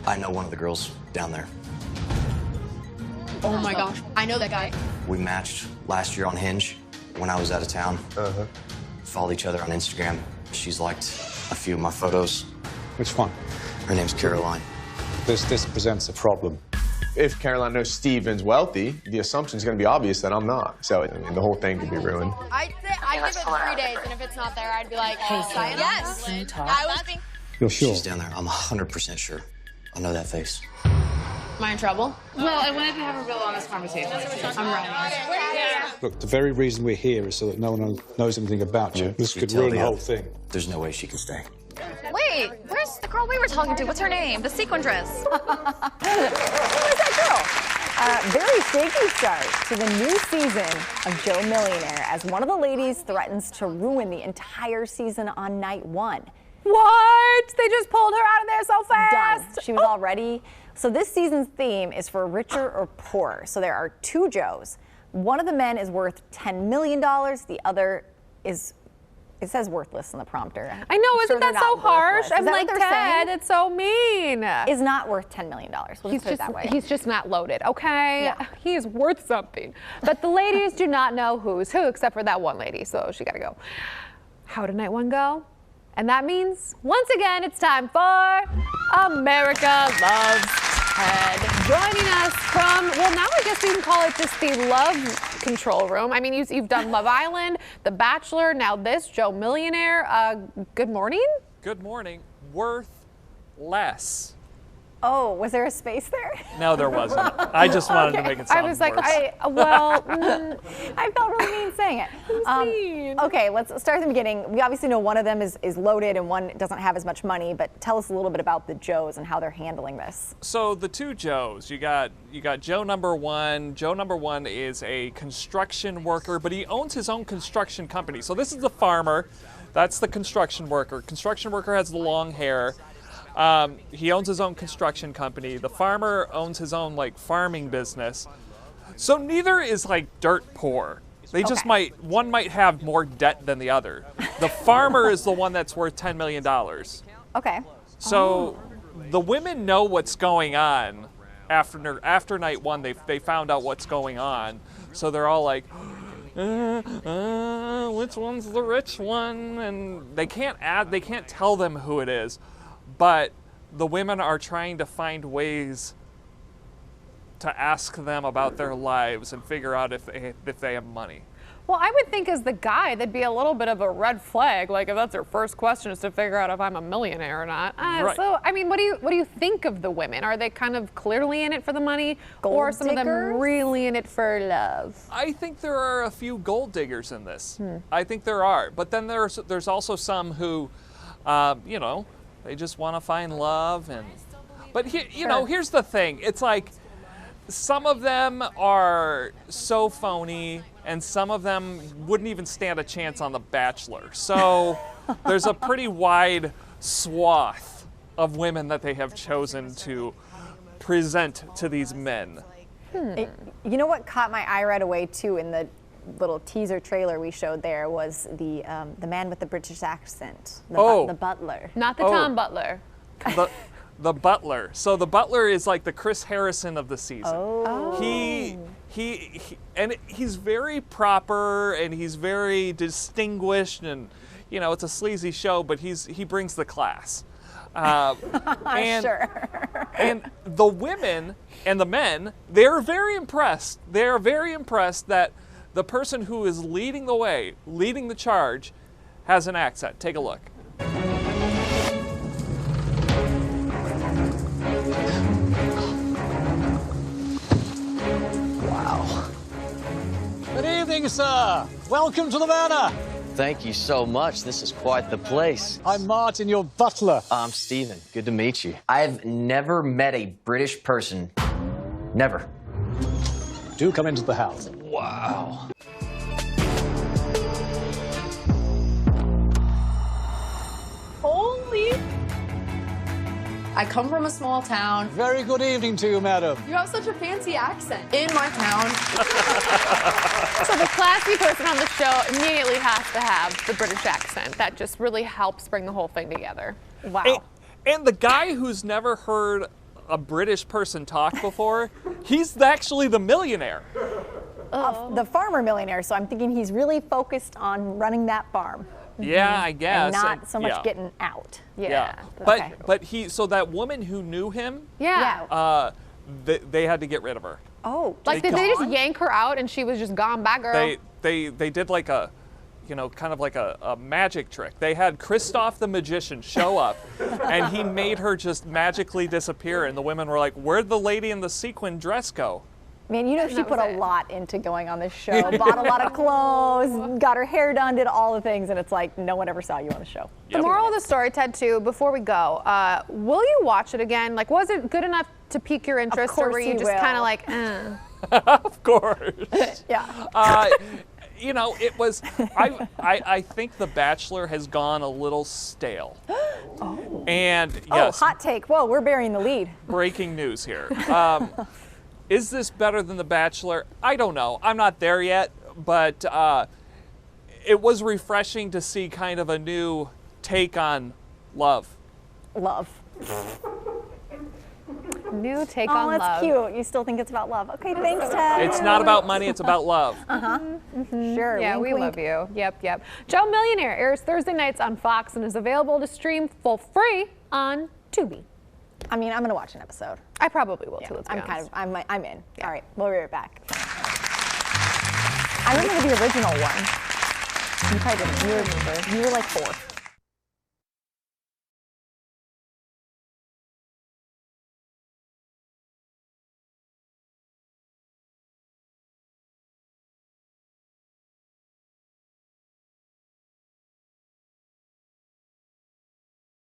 I know one of the girls down there. Oh my gosh, I know that guy. We matched last year on Hinge when I was out of town. Followed each other on Instagram. She's liked a few of my photos. Which one? Her name's Caroline. This presents a problem. If Caroline knows Steven's wealthy, the assumption is going to be obvious that I'm not. So, I mean, the whole thing could be ruined. I'd give it 3 days, and if it's not there, I'd be like, hey, yes. I was thinking. You're sure? She's down there. I'm 100% sure. I know that face. Am I in trouble? Well, I wanted to have a real honest conversation. I'm running. Look, the very reason we're here is so that no one knows anything about you. This could tell ruin the the whole other- thing. There's no way she can stay. Wait, where's the girl we were talking to? What's her name? The sequin dress. Who is that girl? Very shaky start to the new season of Joe Millionaire as one of the ladies threatens to ruin the entire season on night one. What? They just pulled her out of there so fast. Done. She was all ready. So this season's theme is for richer or poorer. So there are two Joes. One of the men is worth $10 million. The other is, it says worthless in the prompter. I know, I'm isn't they're that so not harsh? worthless. I'm Is that like, what they're Ted, saying? it's so mean. Is not worth $10 million. We'll just put it that way. He's just not loaded, okay? Yeah. He is worth something. But the ladies do not know who's who, except for that one lady, so she gotta go. How did night one go? And that means, once again, it's time for America Loves Ted. Joining us from, well, now I guess we can call it just the love control room. I mean, you've done Love Island, The Bachelor, now this, Joe Millionaire. Good morning. Good morning. Worth less. Oh, was there a space there? No, there wasn't. I just wanted to make it sound I was like, worse. I felt really mean saying it. mean. Okay, let's start at the beginning. We obviously know one of them is loaded and one doesn't have as much money, but tell us a little bit about the Joes and how they're handling this. So the two Joes, you got Joe number one. Joe number one is a construction worker, but he owns his own construction company. So this is the farmer. That's the construction worker. Construction worker has the long hair. He owns his own construction company. The farmer owns his own farming business. So neither is dirt poor. They just one might have more debt than the other. The farmer is the one that's worth $10 million. Okay. So the women know what's going on after night one. They found out what's going on. So they're all like, which one's the rich one? And they can't tell them who it is. But the women are trying to find ways to ask them about their lives and figure out if they have money. Well, I would think as the guy, that'd be a little bit of a red flag. Like if that's their first question is to figure out if I'm a millionaire or not. Right. So, I mean, what do you think of the women? Are they kind of clearly in it for the money, or are some of them really in it for love? I think there are a few gold diggers in this. I think there are, but then there's also some who, they just want to find love but here's the thing. It's like some of them are so phony and some of them wouldn't even stand a chance on The Bachelor. So there's a pretty wide swath of women that they have chosen to present to these men. You know what caught my eye right away too in the little teaser trailer we showed there was the man with the British accent, the butler. Not the Tom Butler. The butler. So the butler is like the Chris Harrison of the season. Oh. He and he's very proper and he's very distinguished and it's a sleazy show, but he brings the class. And, sure. And the women and the men, they're very impressed. They're very impressed that the person who is leading the way, leading the charge, has an accent. Take a look. Wow. Good evening, sir. Welcome to the Manor. Thank you so much. This is quite the place. I'm Martin, your butler. I'm Steven. Good to meet you. I've never met a British person. Never. Do come into the house. Wow. Holy. I come from a small town. Very good evening to you, madam. You have such a fancy accent. In my town. So the classy person on the show immediately has to have the British accent. That just really helps bring the whole thing together. Wow. And the guy who's never heard a British person talk before. He's actually the millionaire. The farmer millionaire, so I'm thinking he's really focused on running that farm. Yeah, I guess. And not so much yeah. getting out. Yeah. Okay. But so that woman who knew him, Yeah. they had to get rid of her. Oh, Like, did they just yank her out and she was just gone? Bye, girl. They did like a, kind of like a magic trick. They had Kristoff the magician show up, and he made her just magically disappear. And the women were like, "Where'd the lady in the sequin dress go?" Man, you know she that put was a it. lot into going on this show. Bought a lot of clothes, got her hair done, did all the things, and it's like no one ever saw you on the show. The moral of the story, Ted, too, before we go, will you watch it again? Like, was it good enough to pique your interest, or were you just kind of like, Of course. Yeah. It was. I think The Bachelor has gone a little stale. And yes, hot take. Whoa, we're burying the lead. breaking news here. Is this better than The Bachelor? I don't know. I'm not there yet, but it was refreshing to see kind of a new take on love. Love. new take Oh, on that's love? cute. You still think it's about love. Okay, thanks, Ted. It's not about money, it's about love. Sure. Yeah, wink, we wink. love you. Yep. Joe Millionaire airs Thursday nights on Fox and is available to stream for free on Tubi. I mean, I'm gonna watch an episode. I probably will too. Let's be I'm honest. I'm in. All right, we'll be right back. I remember the original one. You probably didn't. You were like 4.